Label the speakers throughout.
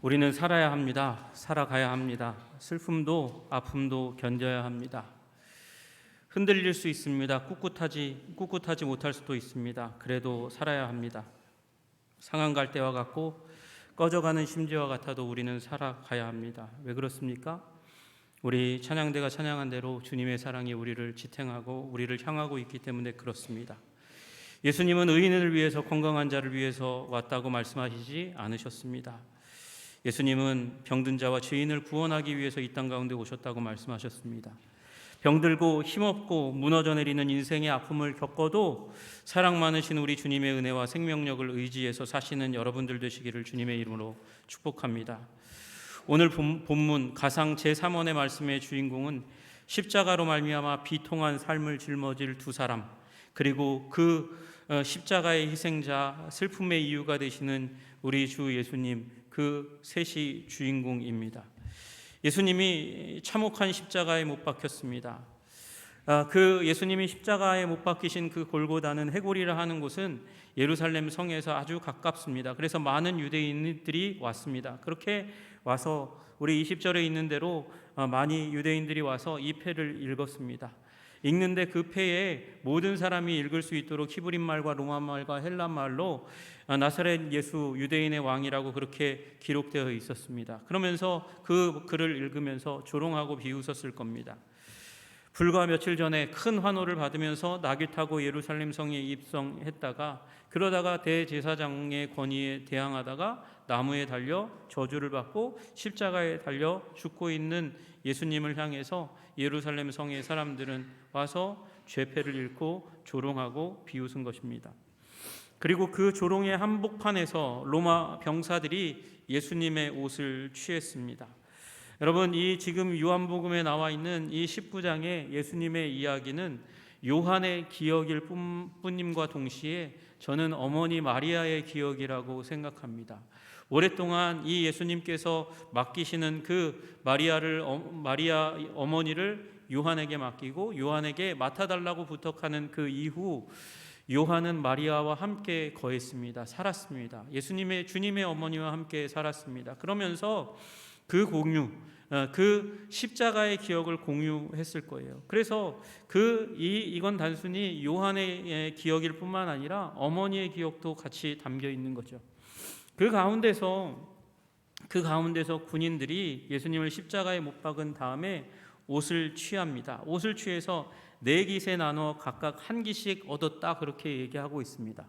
Speaker 1: 우리는 살아야 합니다. 살아가야 합니다. 슬픔도 아픔도 견뎌야 합니다. 흔들릴 수 있습니다. 꿋꿋하지 못할 수도 있습니다. 그래도 살아야 합니다. 상한 갈대와 같고 꺼져가는 심지와 같아도 우리는 살아가야 합니다. 왜 그렇습니까? 우리 찬양대가 찬양한 대로 주님의 사랑이 우리를 지탱하고 우리를 향하고 있기 때문에 그렇습니다. 예수님은 의인을 위해서, 건강한 자를 위해서 왔다고 말씀하시지 않으셨습니다. 예수님은 병든 자와 죄인을 구원하기 위해서 이 땅 가운데 오셨다고 말씀하셨습니다. 병들고 힘없고 무너져 내리는 인생의 아픔을 겪어도 사랑 많으신 우리 주님의 은혜와 생명력을 의지해서 사시는 여러분들 되시기를 주님의 이름으로 축복합니다. 오늘 본문 가상 제3원의 말씀의 주인공은 십자가로 말미암아 비통한 삶을 짊어질 두 사람, 그리고 그 십자가의 희생자, 슬픔의 이유가 되시는 우리 주 예수님, 그 셋이 주인공입니다. 예수님이 참혹한 십자가에 못 박혔습니다. 그 예수님이 십자가에 못 박히신 그 골고다는 해골이라 하는 곳은 예루살렘 성에서 아주 가깝습니다. 그래서 많은 유대인들이 왔습니다. 그렇게 와서 우리 20절에 있는 대로 많이 유대인들이 와서 이 패를 읽었습니다. 읽는데 그 패에 모든 사람이 읽을 수 있도록 히브리 말과 로마 말과 헬란 말로 나사렛 예수 유대인의 왕이라고 그렇게 기록되어 있었습니다. 그러면서 그 글을 읽으면서 조롱하고 비웃었을 겁니다. 불과 며칠 전에 큰 환호를 받으면서 나귀 타고 예루살렘 성에 입성했다가 그러다가 대제사장의 권위에 대항하다가 나무에 달려 저주를 받고 십자가에 달려 죽고 있는 예수님을 향해서 예루살렘 성의 사람들은 와서 죄패를 잃고 조롱하고 비웃은 것입니다. 그리고 그 조롱의 한복판에서 로마 병사들이 예수님의 옷을 취했습니다. 여러분, 이 지금 요한복음에 나와 있는 이 19장의 예수님의 이야기는 요한의 기억일 뿐임과 동시에 저는 어머니 마리아의 기억이라고 생각합니다. 오랫동안 이 예수님께서 맡기시는 그 마리아 어머니를 요한에게 맡기고 요한에게 맡아달라고 부탁하는 그 이후 요한은 마리아와 함께 거했습니다. 살았습니다. 주님의 어머니와 함께 살았습니다. 그러면서 그 십자가의 기억을 공유했을 거예요. 그래서 이건 단순히 요한의 기억일 뿐만 아니라 어머니의 기억도 같이 담겨 있는 거죠. 그 가운데서 군인들이 예수님을 십자가에 못 박은 다음에 옷을 취합니다. 옷을 취해서 4깃에 나눠 각각 한 깃씩 얻었다, 그렇게 얘기하고 있습니다.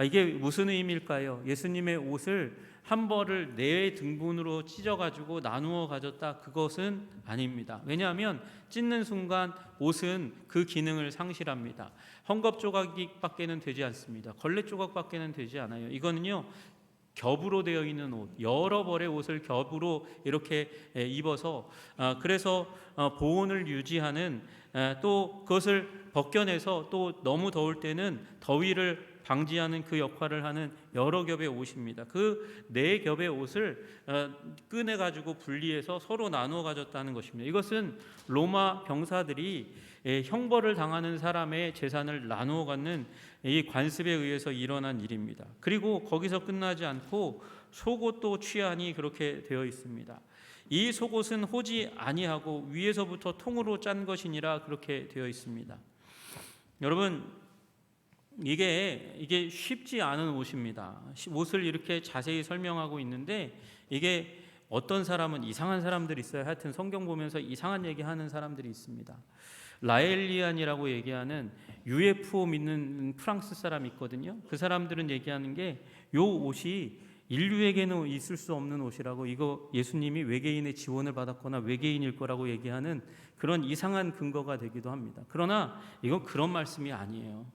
Speaker 1: 이게 무슨 의미일까요? 예수님의 옷을 한 벌을 4등분으로 찢어가지고 나누어 가졌다, 그것은 아닙니다. 왜냐하면 찢는 순간 옷은 그 기능을 상실합니다. 헝겊 조각밖에는 되지 않습니다. 걸레 조각밖에는 되지 않아요. 이거는요, 겹으로 되어 있는 옷, 여러 벌의 옷을 겹으로 이렇게 입어서 그래서 보온을 유지하는, 또 그것을 벗겨내서 또 너무 더울 때는 더위를 방지하는 그 역할을 하는 여러 겹의 옷입니다. 그 4겹의 옷을 꺼내가지고 분리해서 서로 나누어 가졌다는 것입니다. 이것은 로마 병사들이 형벌을 당하는 사람의 재산을 나누어 갖는 이 관습에 의해서 일어난 일입니다. 그리고 거기서 끝나지 않고 속옷도 취하니 그렇게 되어 있습니다. 이 속옷은 호지 아니하고 위에서부터 통으로 짠 것이니라, 그렇게 되어 있습니다. 여러분, 이게 쉽지 않은 옷입니다. 옷을 이렇게 자세히 설명하고 있는데, 이게 어떤 사람은 이상한 사람들이 있어요. 하여튼 성경 보면서 이상한 얘기하는 사람들이 있습니다. 라엘리안이라고 얘기하는 UFO 믿는 프랑스 사람이 있거든요. 그 사람들은 얘기하는 게 요 옷이 인류에게는 있을 수 없는 옷이라고, 이거 예수님이 외계인의 지원을 받았거나 외계인일 거라고 얘기하는 그런 이상한 근거가 되기도 합니다. 그러나 이건 그런 말씀이 아니에요.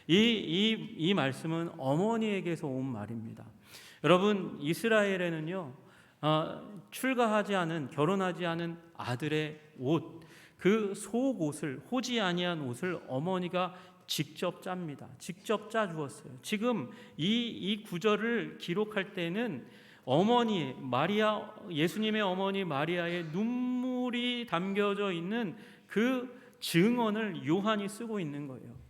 Speaker 1: 이 말씀은 어머니에게서 온 말입니다. 여러분, 이스라엘에는요, 결혼하지 않은 아들의 옷, 그 속옷을, 호지 아니한 옷을 어머니가 직접 짭니다. 직접 짜 주었어요. 지금 이 구절을 기록할 때는 예수님의 어머니 마리아의 눈물이 담겨져 있는 그 증언을 요한이 쓰고 있는 거예요.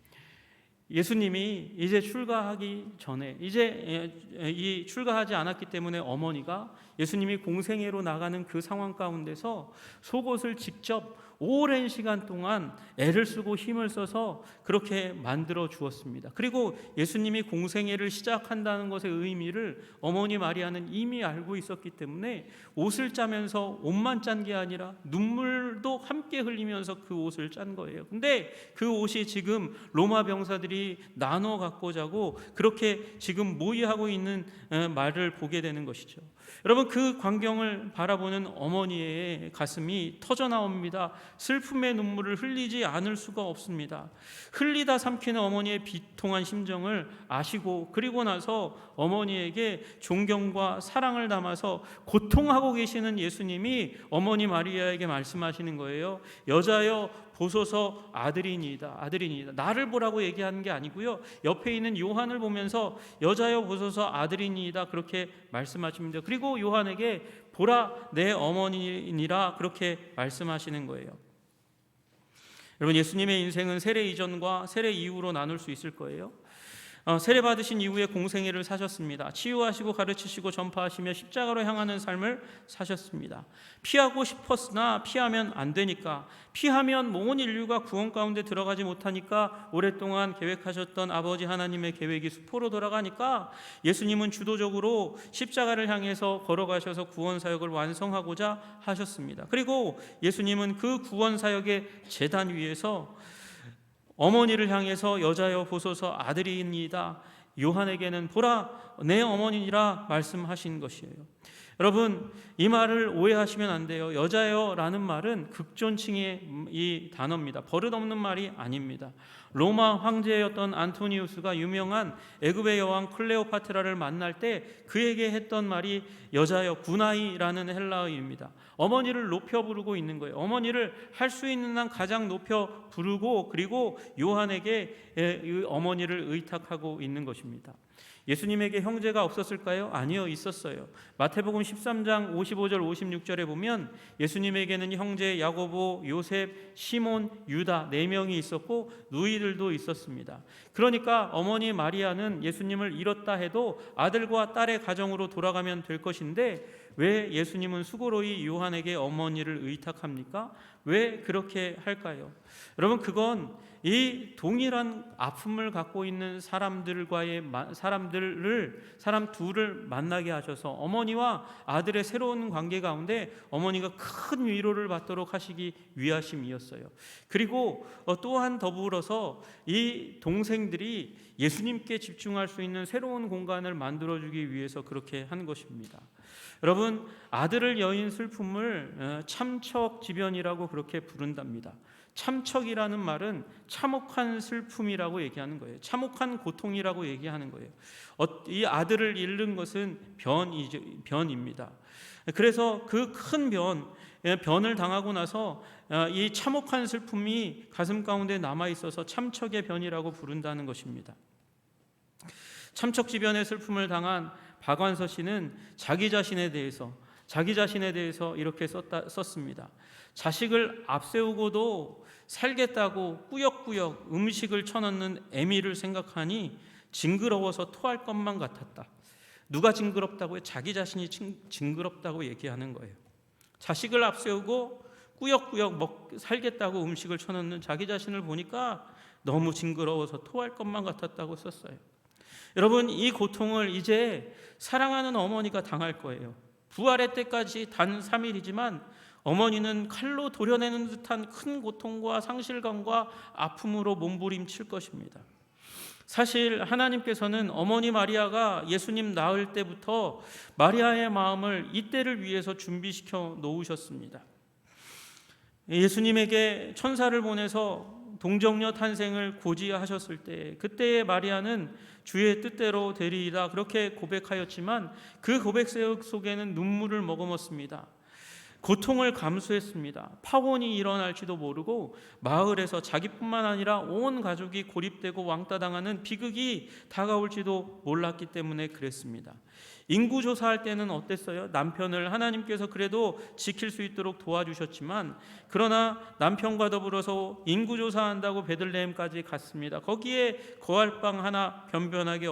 Speaker 1: 예수님이 이제 출가하기 전에, 이제 이 출가하지 않았기 때문에 어머니가 예수님이 공생애로 나가는 그 상황 가운데서 속옷을 직접 오랜 시간 동안 애를 쓰고 힘을 써서 그렇게 만들어 주었습니다. 그리고 예수님이 공생애를 시작한다는 것의 의미를 어머니 마리아는 이미 알고 있었기 때문에 옷을 짜면서 옷만 짠 게 아니라 눈물도 함께 흘리면서 그 옷을 짠 거예요. 근데 그 옷이 지금 로마 병사들이 나눠 갖고 자고 그렇게 지금 모의하고 있는 말을 보게 되는 것이죠. 여러분, 그 광경을 바라보는 어머니의 가슴이 터져 나옵니다. 슬픔의 눈물을 흘리지 않을 수가 없습니다. 흘리다 삼키는 어머니의 비통한 심정을 아시고 그리고 나서 어머니에게 존경과 사랑을 담아서 고통하고 계시는 예수님이 어머니 마리아에게 말씀하시는 거예요. 여자여 보소서 아들이니이다. 아들이니이다. 나를 보라고 얘기하는 게 아니고요. 옆에 있는 요한을 보면서 여자여 보소서 아들이니이다. 그렇게 말씀하십니다. 그리고 요한에게 보라 내 어머니니라 그렇게 말씀하시는 거예요. 여러분, 예수님의 인생은 세례 이전과 세례 이후로 나눌 수 있을 거예요. 세례 받으신 이후에 공생애를 사셨습니다. 치유하시고 가르치시고 전파하시며 십자가로 향하는 삶을 사셨습니다. 피하고 싶었으나 피하면 안 되니까, 피하면 온 인류가 구원 가운데 들어가지 못하니까 오랫동안 계획하셨던 아버지 하나님의 계획이 수포로 돌아가니까 예수님은 주도적으로 십자가를 향해서 걸어가셔서 구원 사역을 완성하고자 하셨습니다. 그리고 예수님은 그 구원 사역의 제단 위에서 어머니를 향해서 여자여 보소서 아들이니이다. 요한에게는 보라 내 어머니라 말씀하신 것이에요. 여러분, 이 말을 오해하시면 안 돼요. 여자여라는 말은 극존칭의 이 단어입니다. 버릇없는 말이 아닙니다. 로마 황제였던 안토니우스가 유명한 애굽의 여왕 클레오파트라를 만날 때 그에게 했던 말이 여자여 구나이라는 헬라어입니다. 어머니를 높여 부르고 있는 거예요. 어머니를 할 수 있는 한 가장 높여 부르고 그리고 요한에게 어머니를 의탁하고 있는 것입니다. 예수님에게 형제가 없었을까요? 아니요, 있었어요. 마태복음 13장 55절 56절에 보면 예수님에게는 형제 야고보, 요셉, 시몬, 유다 4명이 있었고 누이들도 있었습니다. 그러니까 어머니 마리아는 예수님을 잃었다 해도 아들과 딸의 가정으로 돌아가면 될 것인데 왜 예수님은 수고로이 요한에게 어머니를 의탁합니까? 왜 그렇게 할까요? 여러분, 그건 이 동일한 아픔을 갖고 있는 사람 둘을 만나게 하셔서 어머니와 아들의 새로운 관계 가운데 어머니가 큰 위로를 받도록 하시기 위하심이었어요. 그리고 또한 더불어서 이 동생들이 예수님께 집중할 수 있는 새로운 공간을 만들어주기 위해서 그렇게 한 것입니다. 여러분, 아들을 여인 슬픔을 참척지변이라고 그렇게 부른답니다. 참척이라는 말은 참혹한 슬픔이라고 얘기하는 거예요. 참혹한 고통이라고 얘기하는 거예요. 이 아들을 잃는 것은 변입니다. 그래서 그 큰 변을 당하고 나서 이 참혹한 슬픔이 가슴 가운데 남아 있어서 참척의 변이라고 부른다는 것입니다. 참척지변의 슬픔을 당한 박완서 씨는 자기 자신에 대해서 이렇게 썼습니다. 자식을 앞세우고도 살겠다고 꾸역꾸역 음식을 쳐넣는 애미를 생각하니 징그러워서 토할 것만 같았다. 누가 징그럽다고요? 자기 자신이 징그럽다고 얘기하는 거예요. 자식을 앞세우고 꾸역꾸역 살겠다고 음식을 쳐넣는 자기 자신을 보니까 너무 징그러워서 토할 것만 같았다고 썼어요. 여러분, 이 고통을 이제 사랑하는 어머니가 당할 거예요. 부활의 때까지 단 3일이지만 어머니는 칼로 도려내는 듯한 큰 고통과 상실감과 아픔으로 몸부림칠 것입니다. 사실 하나님께서는 어머니 마리아가 예수님 낳을 때부터 마리아의 마음을 이때를 위해서 준비시켜 놓으셨습니다. 예수님에게 천사를 보내서 동정녀 탄생을 고지하셨을 때 그때의 마리아는 주의 뜻대로 되리이다 그렇게 고백하였지만 그 고백 속에는 눈물을 머금었습니다. 고통을 감수했습니다. 파혼이 일어날지도 모르고 마을에서 자기뿐만 아니라 온 가족이 고립되고 왕따당하는 비극이 다가올지도 몰랐기 때문에 그랬습니다. 인구조사할 때는 어땠어요? 남편을 하나님께서 그래도 지킬 수 있도록 도와주셨지만, 그러나 남편과 더불어서 인구조사한다고 베들레헴까지 갔습니다. 거기에 거할 방 하나 변변하게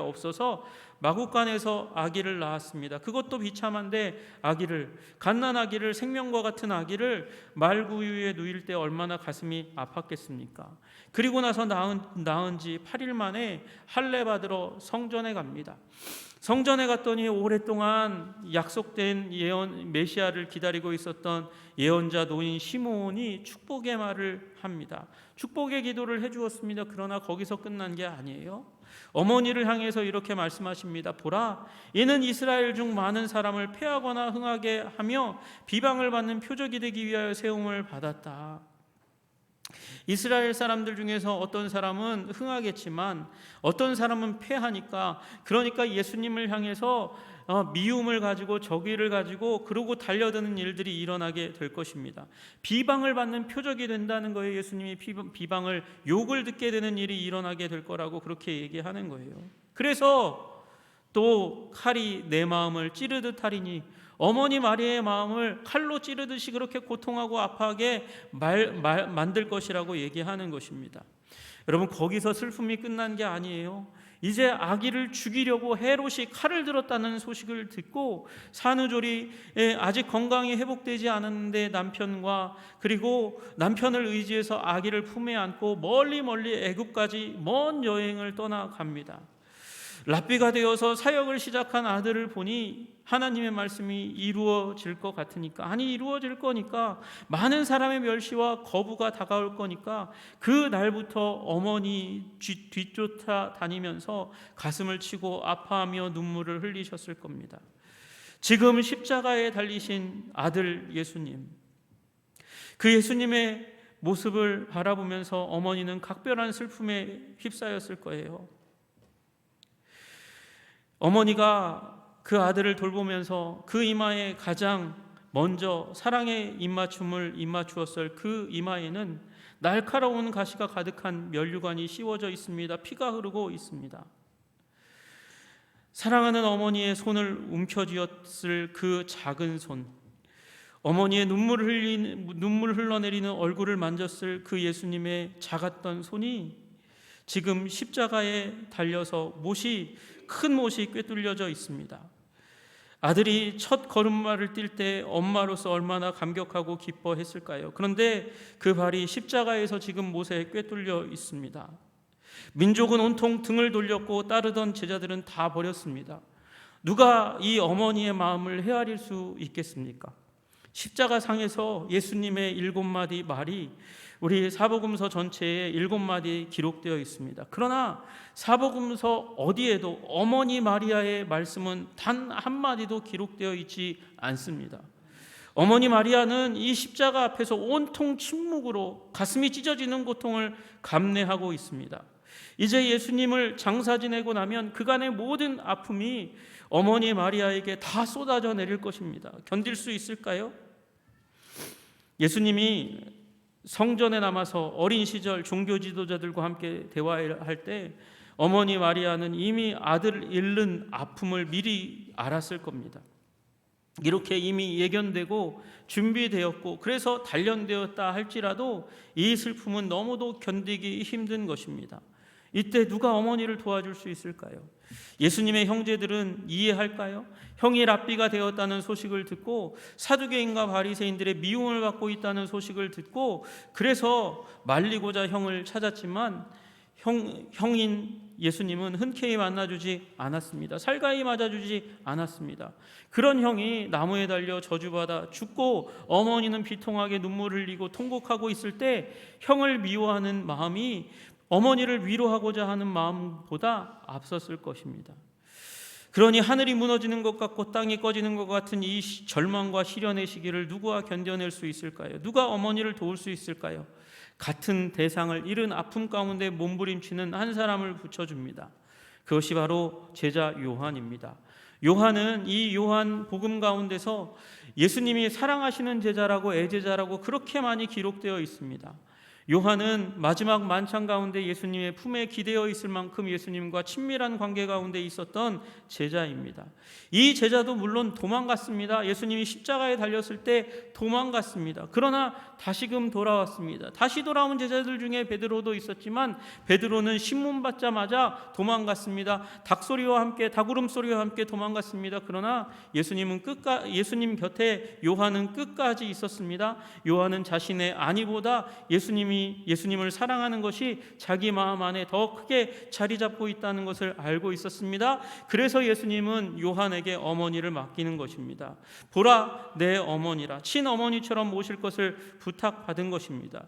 Speaker 1: 없어서 마구간에서 아기를 낳았습니다. 그것도 비참한데 갓난아기를, 생명과 같은 아기를 말구유에 누일 때 얼마나 가슴이 아팠겠습니까? 그리고 나서 낳은 지 8일 만에 할례 받으러 성전에 갑니다. 성전에 갔더니 오랫동안 약속된 메시아를 기다리고 있었던 예언자 노인 시므온이 축복의 말을 합니다. 축복의 기도를 해주었습니다. 그러나 거기서 끝난 게 아니에요. 어머니를 향해서 이렇게 말씀하십니다. 보라, 이는 이스라엘 중 많은 사람을 패하거나 흥하게 하며 비방을 받는 표적이 되기 위하여 세움을 받았다. 이스라엘 사람들 중에서 어떤 사람은 흥하겠지만 어떤 사람은 패하니까, 그러니까 예수님을 향해서 미움을 가지고 적의를 가지고 그러고 달려드는 일들이 일어나게 될 것입니다. 비방을 받는 표적이 된다는 거예요. 예수님이 비방을, 욕을 듣게 되는 일이 일어나게 될 거라고 그렇게 얘기하는 거예요. 그래서 또 칼이 내 마음을 찌르듯 하리니, 어머니 마리아의 마음을 칼로 찌르듯이 그렇게 고통하고 아파하게 만들 것이라고 얘기하는 것입니다. 여러분, 거기서 슬픔이 끝난 게 아니에요. 이제 아기를 죽이려고 헤롯이 칼을 들었다는 소식을 듣고 산후조리 아직 건강이 회복되지 않았는데 그리고 남편을 의지해서 아기를 품에 안고 멀리 애굽까지 먼 여행을 떠나갑니다. 랍비가 되어서 사역을 시작한 아들을 보니 하나님의 말씀이 이루어질 것 같으니까, 이루어질 거니까, 많은 사람의 멸시와 거부가 다가올 거니까 그 날부터 어머니 뒤쫓아 다니면서 가슴을 치고 아파하며 눈물을 흘리셨을 겁니다. 지금 십자가에 달리신 아들 예수님, 그 예수님의 모습을 바라보면서 어머니는 각별한 슬픔에 휩싸였을 거예요. 어머니가 그 아들을 돌보면서 그 이마에 가장 먼저 사랑의 입맞춤을 입맞추었을 그 이마에는 날카로운 가시가 가득한 면류관이 씌워져 있습니다. 피가 흐르고 있습니다. 사랑하는 어머니의 손을 움켜쥐었을 그 작은 손, 어머니의 눈물 흘러내리는 얼굴을 만졌을 그 예수님의 작았던 손이 지금 십자가에 달려서 큰 못이 꿰뚫려져 있습니다. 아들이 첫 걸음마를 뛸 때 엄마로서 얼마나 감격하고 기뻐했을까요? 그런데 그 발이 십자가에서 지금 못에 꿰뚫려 있습니다. 민족은 온통 등을 돌렸고 따르던 제자들은 다 버렸습니다. 누가 이 어머니의 마음을 헤아릴 수 있겠습니까? 십자가 상에서 예수님의 7마디 말이 우리 사복음서 전체에 7마디 기록되어 있습니다. 그러나 사복음서 어디에도 어머니 마리아의 말씀은 단 한마디도 기록되어 있지 않습니다. 어머니 마리아는 이 십자가 앞에서 온통 침묵으로 가슴이 찢어지는 고통을 감내하고 있습니다. 이제 예수님을 장사 지내고 나면 그간의 모든 아픔이 어머니 마리아에게 다 쏟아져 내릴 것입니다. 견딜 수 있을까요? 예수님이 성전에 남아서 어린 시절 종교 지도자들과 함께 대화할 때 어머니 마리아는 이미 아들을 잃는 아픔을 미리 알았을 겁니다. 이렇게 이미 예견되고 준비되었고 그래서 단련되었다 할지라도 이 슬픔은 너무도 견디기 힘든 것입니다. 이때 누가 어머니를 도와줄 수 있을까요? 예수님의 형제들은 이해할까요? 형이 랍비가 되었다는 소식을 듣고 사두개인과 바리새인들의 미움을 받고 있다는 소식을 듣고 그래서 말리고자 형을 찾았지만 형인 예수님은 흔쾌히 만나주지 않았습니다. 살가이 맞아주지 않았습니다. 그런 형이 나무에 달려 저주받아 죽고 어머니는 비통하게 눈물을 흘리고 통곡하고 있을 때 형을 미워하는 마음이 어머니를 위로하고자 하는 마음보다 앞섰을 것입니다. 그러니 하늘이 무너지는 것 같고 땅이 꺼지는 것 같은 이 절망과 시련의 시기를 누가 견뎌낼 수 있을까요? 누가 어머니를 도울 수 있을까요? 같은 대상을 잃은 아픔 가운데 몸부림치는 한 사람을 붙여줍니다. 그것이 바로 제자 요한입니다. 요한은 이 요한 복음 가운데서 예수님이 사랑하시는 제자라고 애제자라고 그렇게 많이 기록되어 있습니다. 요한은 마지막 만찬 가운데 예수님의 품에 기대어 있을 만큼 예수님과 친밀한 관계 가운데 있었던 제자입니다. 이 제자도 물론 도망갔습니다. 예수님이 십자가에 달렸을 때 도망갔습니다. 그러나 다시금 돌아왔습니다. 다시 돌아온 제자들 중에 베드로도 있었지만 베드로는 신문 받자마자 도망갔습니다. 닭소리와 함께, 닭울음소리와 함께 도망갔습니다. 그러나 예수님 곁에 요한은 끝까지 있었습니다. 요한은 자신의 안위보다 예수님을 사랑하는 것이 자기 마음 안에 더 크게 자리 잡고 있다는 것을 알고 있었습니다. 그래서 예수님은 요한에게 어머니를 맡기는 것입니다. 보라, 내 어머니라. 친어머니처럼 모실 것을 부탁받은 것입니다.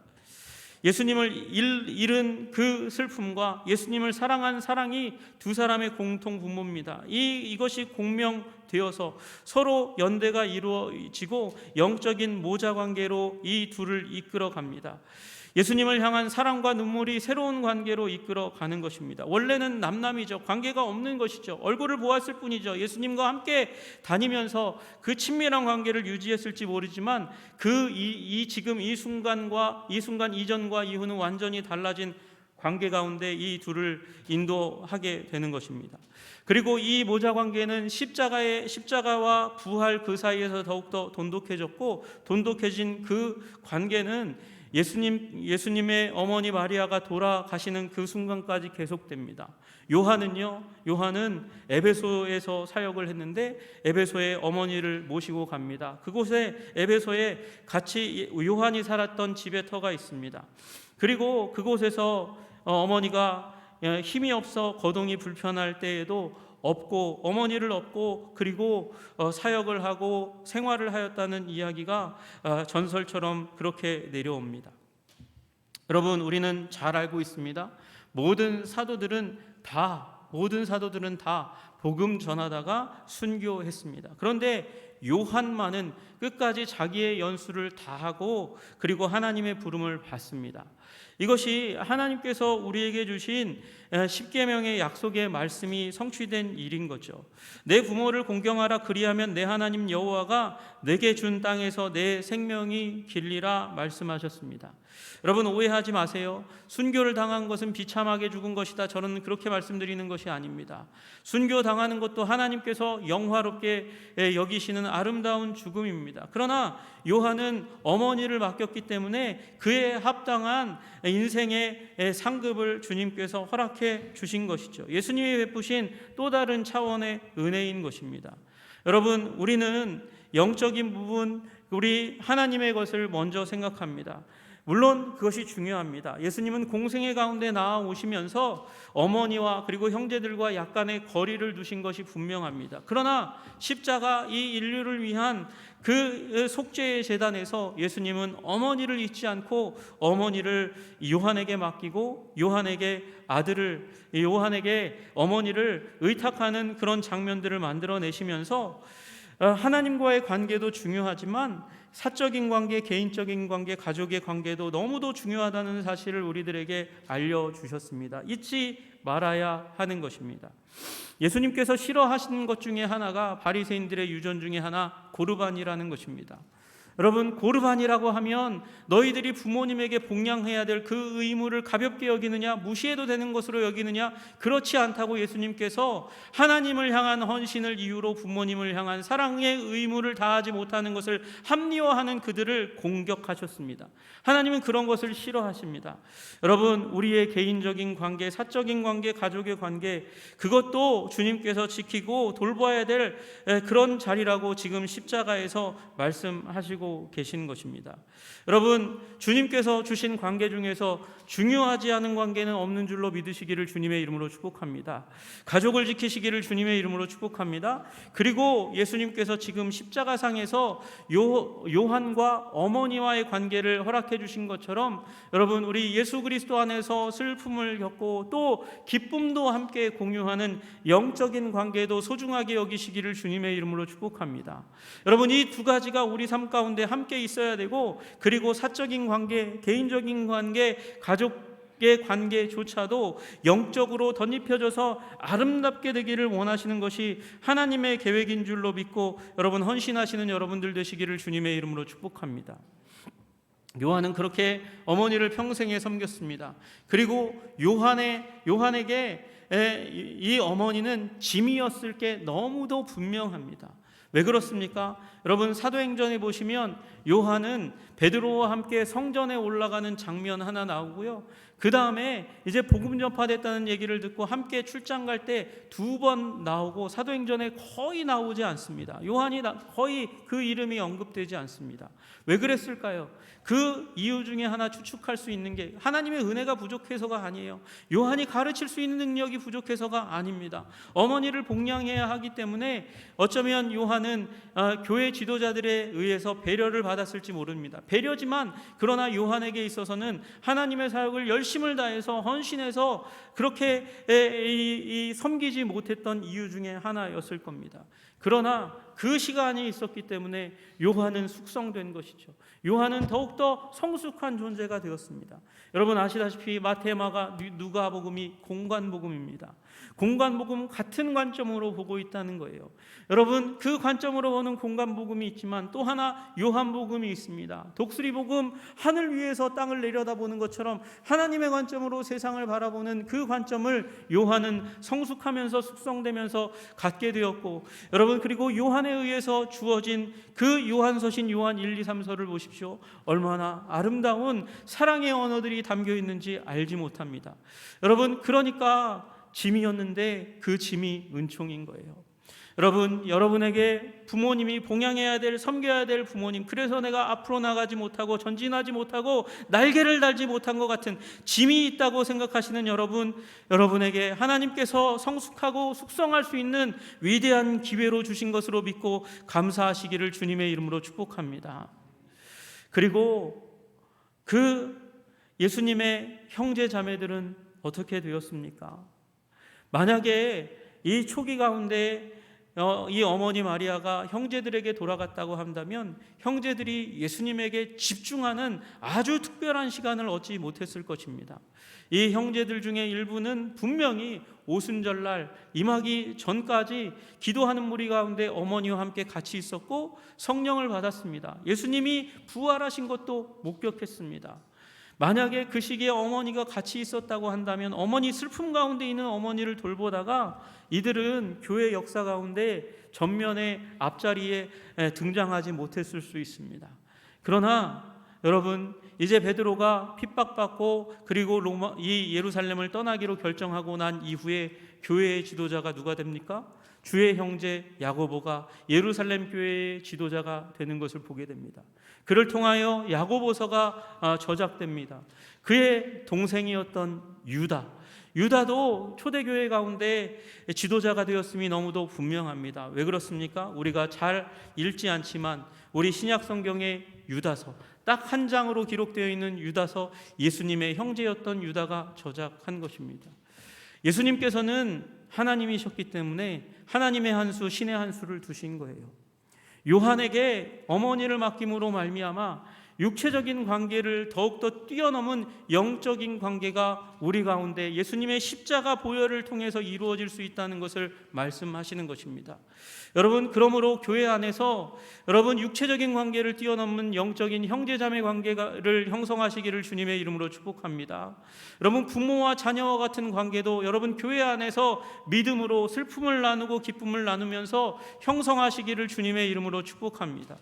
Speaker 1: 예수님을 잃은 그 슬픔과 예수님을 사랑한 사랑이 두 사람의 공통 분모입니다. 이것이 공명되어서 서로 연대가 이루어지고 영적인 모자 관계로 이 둘을 이끌어 갑니다. 예수님을 향한 사랑과 눈물이 새로운 관계로 이끌어 가는 것입니다. 원래는 남남이죠. 관계가 없는 것이죠. 얼굴을 보았을 뿐이죠. 예수님과 함께 다니면서 그 친밀한 관계를 유지했을지 모르지만 지금 이 순간 이전과 이후는 완전히 달라진 관계 가운데 이 둘을 인도하게 되는 것입니다. 그리고 이 모자 관계는 십자가와 부활 그 사이에서 더욱더 돈독해졌고, 돈독해진 그 관계는 예수님의 어머니 마리아가 돌아가시는 그 순간까지 계속됩니다. 요한은 에베소에서 사역을 했는데 에베소에 어머니를 모시고 갑니다. 그곳에 에베소에 같이 요한이 살았던 지베터가 있습니다. 그리고 그곳에서 어머니가 힘이 없어 거동이 불편할 때에도 어머니를 업고 그리고 사역을 하고 생활을 하였다는 이야기가 전설처럼 그렇게 내려옵니다. 여러분, 우리는 잘 알고 있습니다. 모든 사도들은 다 복음 전하다가 순교했습니다. 그런데 요한만은 끝까지 자기의 연수를 다하고 그리고 하나님의 부름을 받습니다. 이것이 하나님께서 우리에게 주신 십계명의 약속의 말씀이 성취된 일인 거죠. 내 부모를 공경하라, 그리하면 내 하나님 여호와가 내게 준 땅에서 내 생명이 길리라 말씀하셨습니다. 여러분, 오해하지 마세요. 순교를 당한 것은 비참하게 죽은 것이다, 저는 그렇게 말씀드리는 것이 아닙니다. 순교 당하는 것도 하나님께서 영화롭게 여기시는 아름다운 죽음입니다. 그러나 요한은 어머니를 맡겼기 때문에 그에 합당한 인생의 상급을 주님께서 허락해 주신 것이죠. 예수님이 베푸신 또 다른 차원의 은혜인 것입니다. 여러분, 우리는 영적인 부분, 우리 하나님의 것을 먼저 생각합니다. 물론 그것이 중요합니다. 예수님은 공생애 가운데 나아오시면서 어머니와 그리고 형제들과 약간의 거리를 두신 것이 분명합니다. 그러나 십자가, 이 인류를 위한 그 속죄의 제단에서 예수님은 어머니를 잊지 않고 어머니를 요한에게 맡기고 요한에게 어머니를 의탁하는 그런 장면들을 만들어내시면서 하나님과의 관계도 중요하지만 사적인 관계, 개인적인 관계, 가족의 관계도 너무도 중요하다는 사실을 우리들에게 알려주셨습니다. 잊지 말아야 하는 것입니다. 예수님께서 싫어하시는 것 중에 하나가 바리새인들의 유전 중에 하나, 고르반이라는 것입니다. 여러분, 고르반이라고 하면 너희들이 부모님에게 복양해야 될 그 의무를 가볍게 여기느냐, 무시해도 되는 것으로 여기느냐? 그렇지 않다고 예수님께서 하나님을 향한 헌신을 이유로 부모님을 향한 사랑의 의무를 다하지 못하는 것을 합리화하는 그들을 공격하셨습니다. 하나님은 그런 것을 싫어하십니다. 여러분, 우리의 개인적인 관계, 사적인 관계, 가족의 관계, 그것도 주님께서 지키고 돌봐야 될 그런 자리라고 지금 십자가에서 말씀하시고 계신 것입니다. 여러분, 주님께서 주신 관계 중에서 중요하지 않은 관계는 없는 줄로 믿으시기를 주님의 이름으로 축복합니다. 가족을 지키시기를 주님의 이름으로 축복합니다. 그리고 예수님께서 지금 십자가상에서 요한과 어머니와의 관계를 허락해 주신 것처럼 여러분, 우리 예수 그리스도 안에서 슬픔을 겪고 또 기쁨도 함께 공유하는 영적인 관계도 소중하게 여기시기를 주님의 이름으로 축복합니다. 여러분, 이 두 가지가 우리 삶 가운데 함께 있어야 되고, 그리고 사적인 관계, 개인적인 관계, 가족의 관계조차도 영적으로 덧입혀져서 아름답게 되기를 원하시는 것이 하나님의 계획인 줄로 믿고 여러분, 헌신하시는 여러분들 되시기를 주님의 이름으로 축복합니다. 요한은 그렇게 어머니를 평생에 섬겼습니다. 그리고 요한에게 이 어머니는 짐이었을 게 너무도 분명합니다. 왜 그렇습니까? 여러분, 사도행전에 보시면 요한은 베드로와 함께 성전에 올라가는 장면 하나 나오고요. 그 다음에 이제 복음 전파됐다는 얘기를 듣고 함께 출장 갈 때 2번 나오고 사도행전에 거의 나오지 않습니다. 요한이 거의 그 이름이 언급되지 않습니다. 왜 그랬을까요? 그 이유 중에 하나 추측할 수 있는 게 하나님의 은혜가 부족해서가 아니에요. 요한이 가르칠 수 있는 능력이 부족해서가 아닙니다. 어머니를 복양해야 하기 때문에 어쩌면 요한은 교회 지도자들에 의해서 배려를 받았을지 모릅니다. 배려지만 그러나 요한에게 있어서는 하나님의 사역을 열심을 다해서 헌신해서 그렇게 섬기지 못했던 이유 중에 하나였을 겁니다. 그러나 그 시간이 있었기 때문에 요한은 숙성된 것이죠. 요한은 더욱더 성숙한 존재가 되었습니다. 여러분 아시다시피 마태, 마가, 누가복음이 공관복음입니다. 공관복음 같은 관점으로 보고 있다는 거예요. 여러분, 그 관점으로 보는 공관복음이 있지만 또 하나 요한복음이 있습니다. 독수리복음, 하늘 위에서 땅을 내려다보는 것처럼 하나님의 관점으로 세상을 바라보는 그 관점을 요한은 성숙하면서 숙성되면서 갖게 되었고, 여러분 그리고 요한에 의해서 주어진 그 요한서신 요한 1, 2, 3서를 보십시오. 얼마나 아름다운 사랑의 언어들이 담겨 있는지 알지 못합니다. 여러분, 그러니까 짐이었는데 그 짐이 은총인 거예요. 여러분, 여러분에게 부모님이 봉양해야 될, 섬겨야 될 부모님, 그래서 내가 앞으로 나가지 못하고 전진하지 못하고 날개를 달지 못한 것 같은 짐이 있다고 생각하시는 여러분에게 하나님께서 성숙하고 숙성할 수 있는 위대한 기회로 주신 것으로 믿고 감사하시기를 주님의 이름으로 축복합니다. 그리고 그 예수님의 형제 자매들은 어떻게 되었습니까? 만약에 이 초기 가운데 이 어머니 마리아가 형제들에게 돌아갔다고 한다면 형제들이 예수님에게 집중하는 아주 특별한 시간을 얻지 못했을 것입니다. 이 형제들 중에 일부는 분명히 오순절날 임하기 전까지 기도하는 무리 가운데 어머니와 함께 같이 있었고 성령을 받았습니다. 예수님이 부활하신 것도 목격했습니다. 만약에 그 시기에 어머니가 같이 있었다고 한다면 어머니 슬픔 가운데 있는 어머니를 돌보다가 이들은 교회 역사 가운데 전면에 앞자리에 등장하지 못했을 수 있습니다. 그러나 여러분, 이제 베드로가 핍박받고 그리고 이 예루살렘을 떠나기로 결정하고 난 이후에 교회의 지도자가 누가 됩니까? 주의 형제 야고보가 예루살렘 교회의 지도자가 되는 것을 보게 됩니다. 그를 통하여 야고보서가 저작됩니다. 그의 동생이었던 유다도 초대교회 가운데 지도자가 되었음이 너무도 분명합니다. 왜 그렇습니까? 우리가 잘 읽지 않지만 우리 신약 성경의 유다서, 딱 한 장으로 기록되어 있는 유다서, 예수님의 형제였던 유다가 저작한 것입니다. 예수님께서는 하나님이셨기 때문에 하나님의 한 수, 신의 한 수를 두신 거예요. 요한에게 어머니를 맡김으로 말미암아 육체적인 관계를 더욱더 뛰어넘은 영적인 관계가 우리 가운데 예수님의 십자가 보혈을 통해서 이루어질 수 있다는 것을 말씀하시는 것입니다. 여러분, 그러므로 교회 안에서 여러분 육체적인 관계를 뛰어넘는 영적인 형제자매 관계를 형성하시기를 주님의 이름으로 축복합니다. 여러분, 부모와 자녀와 같은 관계도 여러분 교회 안에서 믿음으로 슬픔을 나누고 기쁨을 나누면서 형성하시기를 주님의 이름으로 축복합니다.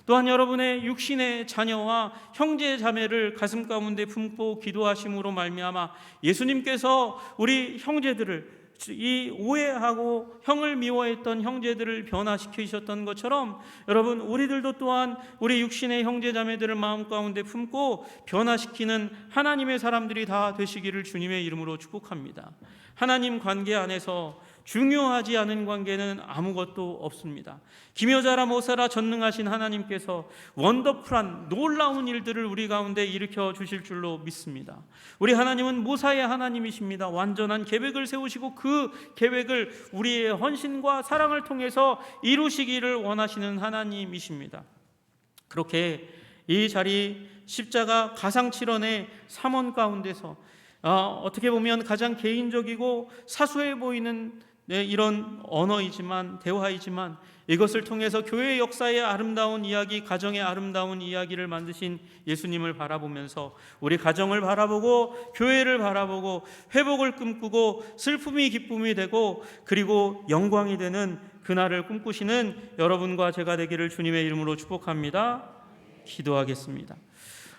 Speaker 1: 또한 여러분의 육신의 자녀와 형제 자매를 가슴 가운데 품고 기도하심으로 말미암아 예수님께서 우리 형제들을, 이 오해하고 형을 미워했던 형제들을 변화시키셨던 것처럼 여러분 우리들도 또한 우리 육신의 형제 자매들을 마음 가운데 품고 변화시키는 하나님의 사람들이 다 되시기를 주님의 이름으로 축복합니다. 하나님 관계 안에서 중요하지 않은 관계는 아무것도 없습니다. 기묘자라 모사라 전능하신 하나님께서 원더풀한 놀라운 일들을 우리 가운데 일으켜 주실 줄로 믿습니다. 우리 하나님은 모사의 하나님이십니다. 완전한 계획을 세우시고 그 계획을 우리의 헌신과 사랑을 통해서 이루시기를 원하시는 하나님이십니다. 그렇게 이 자리 십자가 가상칠언의 삼원 가운데서 어떻게 보면 가장 개인적이고 사소해 보이는 이런 언어이지만 대화이지만 이것을 통해서 교회의 역사의 아름다운 이야기, 가정의 아름다운 이야기를 만드신 예수님을 바라보면서 우리 가정을 바라보고 교회를 바라보고 회복을 꿈꾸고 슬픔이 기쁨이 되고 그리고 영광이 되는 그날을 꿈꾸시는 여러분과 제가 되기를 주님의 이름으로 축복합니다. 기도하겠습니다.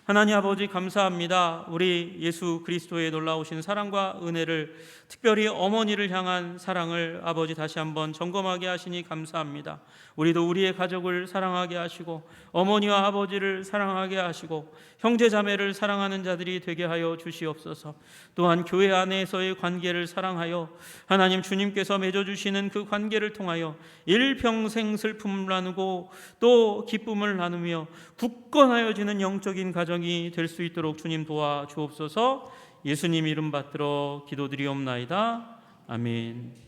Speaker 1: 하나님 아버지 감사합니다. 우리 예수 그리스도의 놀라우신 사랑과 은혜를, 특별히 어머니를 향한 사랑을 아버지 다시 한번 점검하게 하시니 감사합니다. 우리도 우리의 가족을 사랑하게 하시고 어머니와 아버지를 사랑하게 하시고 형제 자매를 사랑하는 자들이 되게 하여 주시옵소서. 또한 교회 안에서의 관계를 사랑하여 하나님 주님께서 맺어주시는 그 관계를 통하여 일평생 슬픔을 나누고 또 기쁨을 나누며 굳건하여지는 영적인 가정이 될 수 있도록 주님 도와주옵소서. 예수님 이름 받들어 기도드리옵나이다. 아멘.